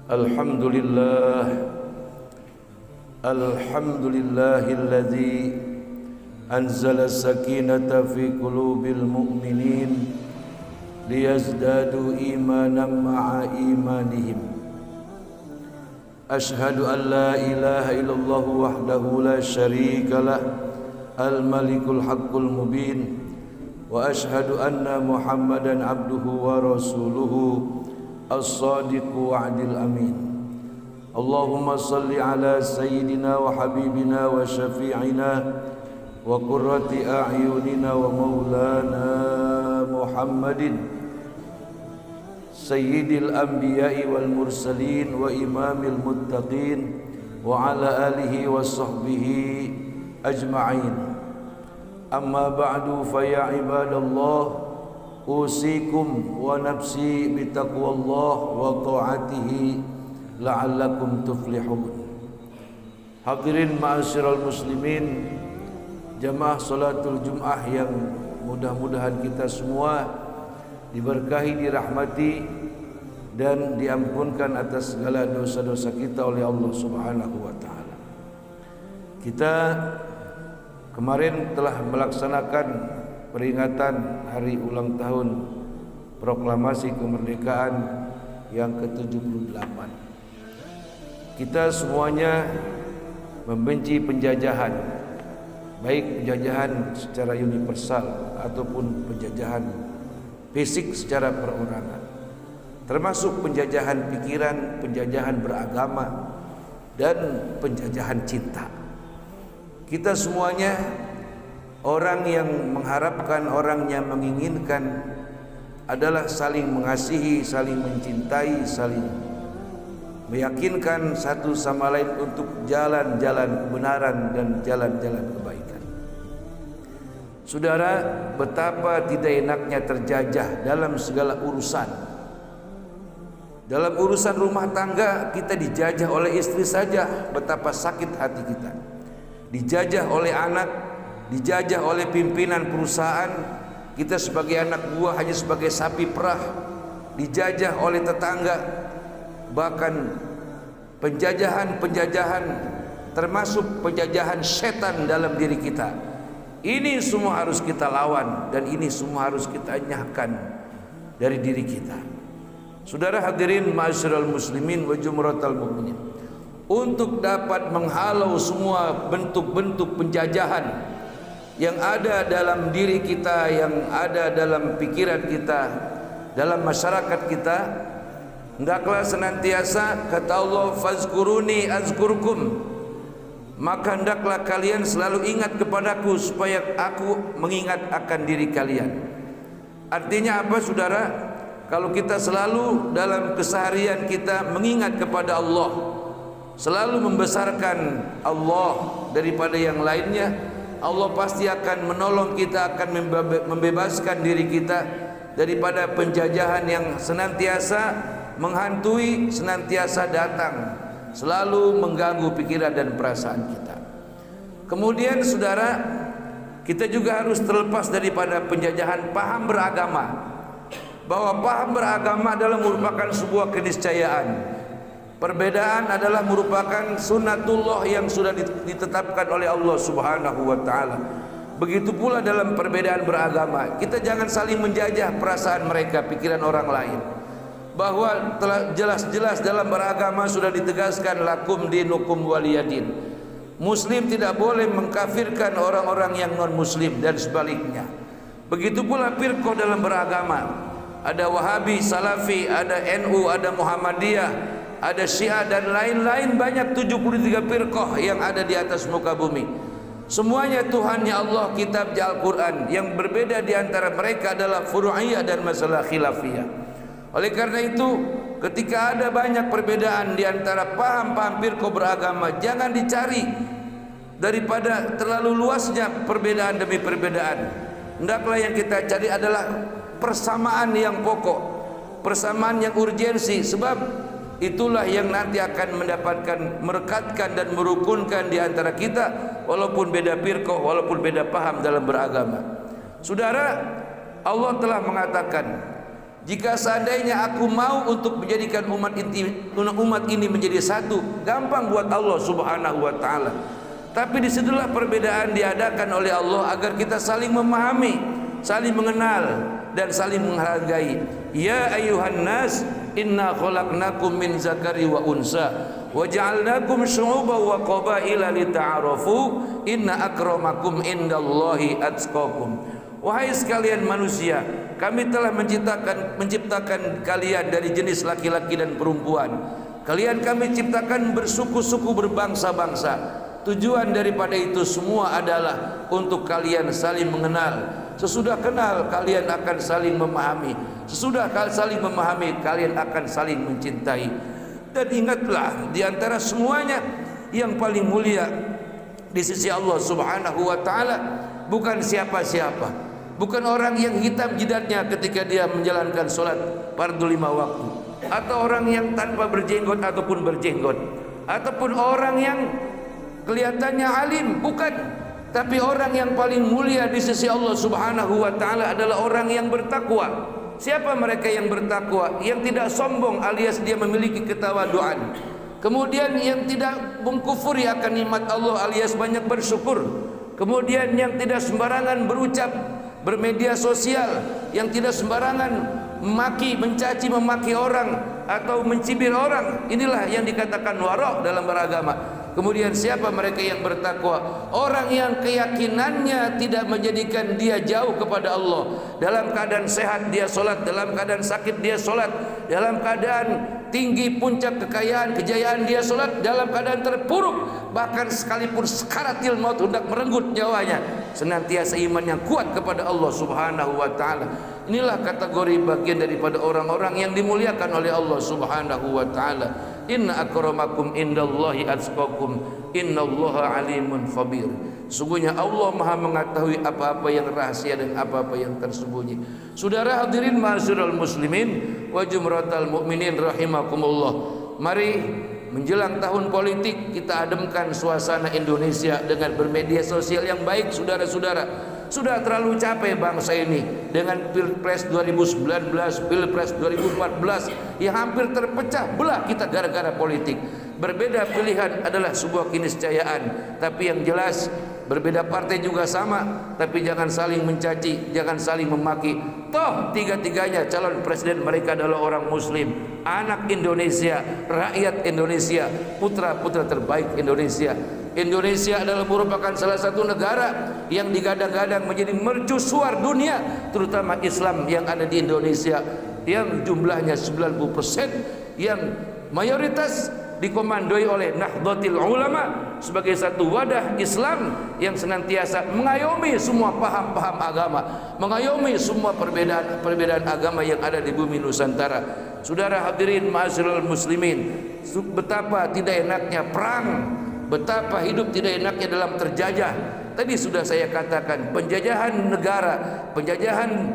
Alhamdulillah, alhamdulillahilladzi anzala sakinata fi qulubil mu'minin liyazdadu imanan ma'a imanihim. Ashhadu an la ilaha illallah wahdahu la syarika lah, al-malikul haqqul mubin, wa ashhadu anna Muhammadan abduhu wa rasuluhu as-sadiqu wa'dil amin. Allahumma salli ala sayyidina wa habibina wa syafi'ina wa qurrati a'yunina wa maulana Muhammadin sayyidil anbiya'i wal mursalin wa imamil muttaqin wa ala alihi wa sahbihi ajma'in. Amma ba'du, fa ya ibadallah, usikum wa nafsi bitaqwallah wa ta'atihi la'allakum tuflihun. Hadirin ma'asyiral muslimin, jamaah salatul Jum'ah yang mudah-mudahan kita semua diberkahi, dirahmati dan diampunkan atas segala dosa-dosa kita oleh Allah Subhanahu wa taala. Kita kemarin telah melaksanakan peringatan hari ulang tahun proklamasi kemerdekaan yang ke-78. Kita semuanya membenci penjajahan, baik penjajahan secara universal ataupun penjajahan fisik secara perorangan, termasuk penjajahan pikiran, penjajahan beragama, dan penjajahan cinta. Kita semuanya orang yang mengharapkan, orang yang menginginkan adalah saling mengasihi, saling mencintai, saling meyakinkan satu sama lain untuk jalan-jalan kebenaran dan jalan-jalan kebaikan. Saudara, betapa tidak enaknya terjajah dalam segala urusan. Dalam urusan rumah tangga kita dijajah oleh istri saja, betapa sakit hati kita. Dijajah oleh anak, dijajah oleh pimpinan perusahaan, kita sebagai anak buah hanya sebagai sapi perah, dijajah oleh tetangga, bahkan penjajahan termasuk penjajahan setan dalam diri kita. Ini semua harus kita lawan dan ini semua harus kita nyahkan dari diri kita. Saudara hadirin ma'asyiral muslimin wa jumratal mukminin, untuk dapat menghalau semua bentuk-bentuk penjajahan yang ada dalam diri kita, yang ada dalam pikiran kita, dalam masyarakat kita, hendaklah senantiasa, kata Allah, fazkuruni azkurkum, maka hendaklah kalian selalu ingat kepadaku supaya aku mengingat akan diri kalian. Artinya apa, saudara? Kalau kita selalu dalam keseharian kita mengingat kepada Allah, selalu membesarkan Allah daripada yang lainnya, Allah pasti akan menolong kita, akan membebaskan diri kita daripada penjajahan yang senantiasa menghantui, senantiasa datang, selalu mengganggu pikiran dan perasaan kita. Kemudian saudara, kita juga harus terlepas daripada penjajahan paham beragama, bahwa paham beragama adalah merupakan sebuah keniscayaan. Perbedaan adalah merupakan sunnatullah yang sudah ditetapkan oleh Allah Subhanahu wa taala. Begitu pula dalam perbedaan beragama, kita jangan saling menjajah perasaan mereka, pikiran orang lain. Bahwa telah jelas-jelas dalam beragama sudah ditegaskan lakum dinukum waliyadin. Muslim tidak boleh mengkafirkan orang-orang yang non muslim dan sebaliknya. Begitu pula firqah dalam beragama. Ada Wahabi, Salafi, ada NU, ada Muhammadiyah, ada Syiah dan lain-lain, banyak 73 firqah yang ada di atas muka bumi. Semuanya Tuhannya Allah, kitabnya Al-Quran. Yang berbeda di antara mereka adalah furu'iyah dan masalah khilafiyah. Oleh karena itu, ketika ada banyak perbedaan di antara paham-paham firqah beragama, jangan dicari daripada terlalu luasnya perbedaan demi perbedaan. Hendaklah yang kita cari adalah persamaan yang pokok, persamaan yang urgensi, sebab itulah yang nanti akan mendapatkan, merekatkan dan merukunkan di antara kita, walaupun beda firqah, walaupun beda paham dalam beragama. Saudara, Allah telah mengatakan, Jika seandainya aku mau untuk menjadikan umat ini menjadi satu, gampang buat Allah Subhanahu wa taala. Tapi disitulah perbedaan diadakan oleh Allah agar kita saling memahami, saling mengenal dan saling menghargai. Ya ayuhan nas, inna khalaqnakum min zakari wa unsa wa ja'alnakum syu'uban wa qabaila lita'arafu inna akramakum indallahi atqakum. Wahai sekalian manusia, kami telah menciptakan kalian dari jenis laki-laki dan perempuan. Kalian kami ciptakan bersuku-suku, berbangsa-bangsa. Tujuan daripada itu semua adalah untuk kalian saling mengenal. Sesudah kenal, kalian akan saling memahami. Sesudah saling memahami, kalian akan saling mencintai. Dan ingatlah, di antara semuanya yang paling mulia di sisi Allah Subhanahu wa taala bukan siapa-siapa, bukan orang yang hitam jidatnya ketika dia menjalankan sholat fardu 5 waktu, atau orang yang tanpa berjenggot ataupun berjenggot, ataupun orang yang kelihatannya alim, bukan. Tapi orang yang paling mulia di sisi Allah Subhanahu wa taala adalah orang yang bertakwa. Siapa mereka yang bertakwa? Yang tidak sombong alias dia memiliki ketawaduan. Kemudian yang tidak mengkufuri akan nikmat Allah alias banyak bersyukur. Kemudian yang tidak sembarangan berucap, bermedia sosial, yang tidak sembarangan memaki, mencaci, memaki orang atau mencibir orang. Inilah yang dikatakan wara' dalam beragama. Kemudian siapa mereka yang bertakwa? Orang yang keyakinannya tidak menjadikan dia jauh kepada Allah. Dalam keadaan sehat dia solat, dalam keadaan sakit dia solat, dalam keadaan tinggi puncak kekayaan, kejayaan dia solat, dalam keadaan terpuruk, bahkan sekalipun sakaratil maut hendak merenggut nyawanya, senantiasa iman yang kuat kepada Allah Subhanahu wa taala. Inilah kategori bagian daripada orang-orang yang dimuliakan oleh Allah Subhanahu wa taala. Inna akramakum indallahi atqakum innallaha alimun khabir. Sungguhnya Allah Maha mengetahui apa-apa yang rahasia dan apa-apa yang tersembunyi. Saudara hadirin ma'asyiral muslimin wa jumratal mukminin rahimakumullah. Mari menjelang tahun politik kita ademkan suasana Indonesia dengan bermedia sosial yang baik, saudara-saudara. Sudah terlalu capek bangsa ini dengan Pilpres 2019, Pilpres 2014 yang hampir terpecah belah kita gara-gara politik. Berbeda pilihan adalah sebuah keniscayaan, tapi yang jelas berbeda partai juga sama, tapi jangan saling mencaci, jangan saling memaki. Toh tiga-tiganya calon presiden mereka adalah orang muslim, anak Indonesia, rakyat Indonesia, putra-putra terbaik Indonesia. Indonesia adalah merupakan salah satu negara yang digadang-gadang menjadi mercusuar dunia, terutama Islam yang ada di Indonesia yang jumlahnya 90%, yang mayoritas dikomandoi oleh Nahdlatul Ulama sebagai satu wadah Islam yang senantiasa mengayomi semua paham-paham agama, mengayomi semua perbedaan agama yang ada di bumi Nusantara. Saudara hadirin ma'asyiral muslimin, betapa tidak enaknya perang, betapa hidup tidak enaknya dalam terjajah. Tadi sudah saya katakan, penjajahan negara, penjajahan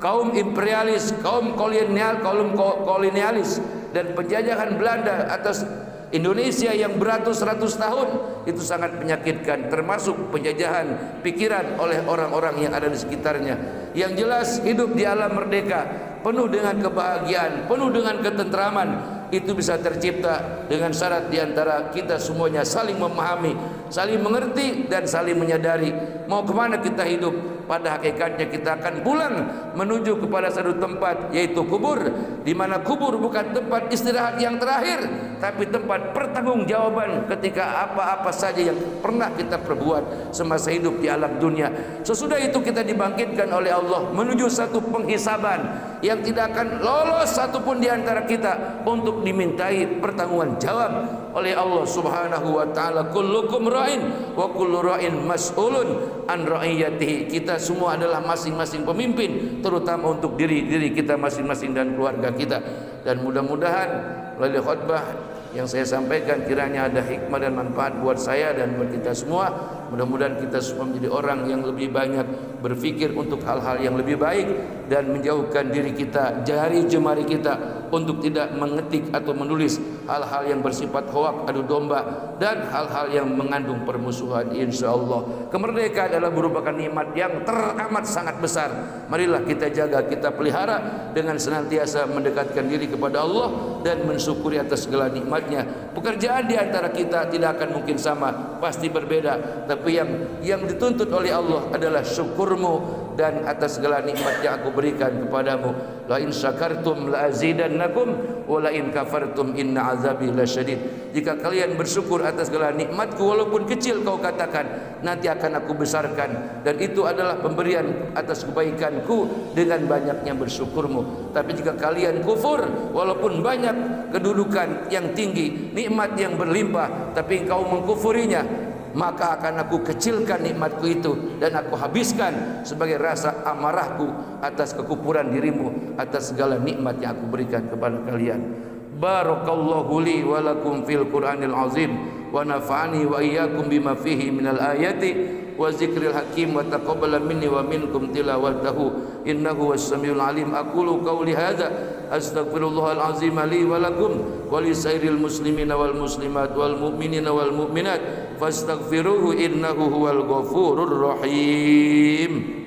kaum imperialis, kaum kolonialis dan penjajahan Belanda atas Indonesia yang beratus-ratus tahun itu sangat menyakitkan, termasuk penjajahan pikiran oleh orang-orang yang ada di sekitarnya. Yang jelas hidup di alam merdeka penuh dengan kebahagiaan, penuh dengan ketentraman, itu bisa tercipta dengan syarat diantara kita semuanya saling memahami, saling mengerti dan saling menyadari mau kemana kita hidup. Pada hakikatnya kita akan pulang menuju kepada satu tempat, yaitu kubur, di mana kubur bukan tempat istirahat yang terakhir, tapi tempat pertanggungjawaban ketika apa-apa saja yang pernah kita perbuat semasa hidup di alam dunia. Sesudah itu kita dibangkitkan oleh Allah menuju satu penghisaban yang tidak akan lolos satupun di antara kita untuk dimintai pertanggungjawaban jawab oleh Allah Subhanahu wa taala. Kullukum ra'in wa kullu ra'in mas'ulun an ra'iyatihi. Kita semua adalah masing-masing pemimpin, terutama untuk diri kita masing-masing dan keluarga kita. Dan mudah-mudahan melalui khutbah yang saya sampaikan kiranya ada hikmah dan manfaat buat saya dan buat kita semua. Mudah-mudahan kita semua menjadi orang yang lebih banyak berfikir untuk hal-hal yang lebih baik dan menjauhkan diri kita, jari jemari kita untuk tidak mengetik atau menulis hal-hal yang bersifat hoak, adu domba dan hal-hal yang mengandung permusuhan. Insyaallah kemerdekaan adalah merupakan nikmat yang teramat sangat besar. Marilah kita jaga, kita pelihara dengan senantiasa mendekatkan diri kepada Allah dan mensyukuri atas segala nikmatnya. Pekerjaan di antara kita tidak akan mungkin sama, pasti berbeda, tapi yang dituntut oleh Allah adalah syukurmu dan atas segala nikmat yang aku berikan kepadamu. La in syakartum la azidannakum wa la in kafartum inna azabi lasyadid. Jika kalian bersyukur atas segala nikmatku, walaupun kecil kau katakan, nanti akan aku besarkan, dan itu adalah pemberian atas kebaikanku dengan banyaknya bersyukurmu. Tapi jika kalian kufur, walaupun banyak kedudukan yang tinggi, nikmat yang berlimpah, tapi engkau mengkufurinya, maka akan aku kecilkan nikmatku itu dan aku habiskan sebagai rasa amarahku atas kekufuran dirimu atas segala nikmat yang aku berikan kepada kalian. Barakallahu li wa lakum fil Qur'anil azim wa nafa'ani wa iyyakum bima fihi minal ayati wa zikril hakim wa taqabbala minni wa minkum tilawatahu innahu was-samiul alim. Aqulu qawli hadza astaghfirullahal azim li wa lakum wa li sairil muslimina wal muslimat wal mu'minina wal mu'minat fastaghfiruhu innahu huwal ghafurur rahim.